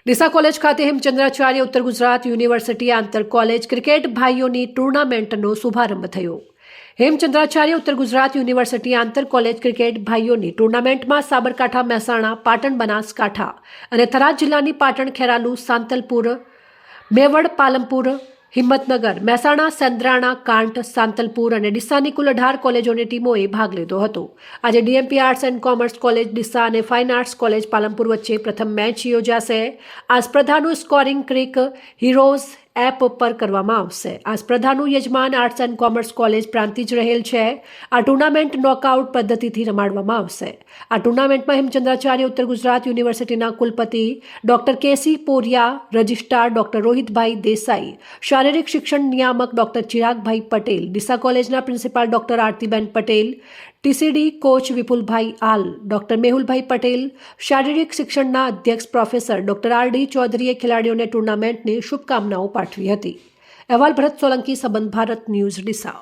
Deesa college ખાતે હેમચંદ્રાચાર્ય ઉત્તર Gujarat university આંતર કોલેજ ક્રિકેટ ભાઈઓની ટુર્નામેન્ટનો શુભારંભ થયો। હેમચંદ્રાચાર્ય ઉત્તર ગુજરાત યુનિવર્સિટી આંતર કોલેજ ક્રિકેટ ભાઈઓની ટુર્નામેન્ટમાં સાબરકાંઠા, મહેસાણા, પાટણ, બનાસકાંઠા અને થરાદ જિલ્લાની પાટણ, ખેરાલુ, સાંતલપુર, મેવડ, પાલનપુર, હિંમતનગર, મહેસાણા, સેંદ્રાણા, કાંઠ, સાંતલપુર અને ડીસાની કુલ 18 કોલેજોની ટીમોએ ભાગ લીધો હતો। આજે ડીએમપી arts and commerce college Deesa અને ફાઇન આર્ટ્સ કોલેજ પાલનપુર વચ્ચે પ્રથમ મેચ યોજાશે। આ સ્પર્ધાનું સ્કોરિંગ ક્રિક હીરોઝ એપ પર કરવામાં આવશે। આ સ્પર્ધાનું યજમાન arts and commerce college Prantij રહેલ છે। આ ટુર્નામેન્ટ નોકઆઉટ પદ્ધતિથી રમાડવામાં આવશે। આ ટુર્નામેન્ટમાં હેમચંદ્રાચાર્ય ઉત્તર ગુજરાત યુનિવર્સિટીના કુલપતિ ડોક્ટર કેસી પોરિયા, રજિસ્ટ્રાર ડોક્ટર રોહિતભાઈ દેસાઈ, શારીરિક શિક્ષણ નિયામક ડોક્ટર ચિરાગભાઈ પટેલ, ડીસા કોલેજના પ્રિન્સિપાલ ડોક્ટર આરતીબેન પટેલ, ટીસીડી કોચ વિપુલભાઈ આલ, ડોક્ટર મેહુલભાઈ પટેલ, શારીરિક શિક્ષણના અધ્યક્ષ પ્રોફેસર ડોક્ટર આર.ડી. ચૌધરીએ ખેલાડીઓને ટુર્નામેન્ટની શુભકામનાઓ પાઠવી હતી। અહેવાલ ભરત સોલંકી, સંબંધ ભારત ન્યૂઝ, ડીસા।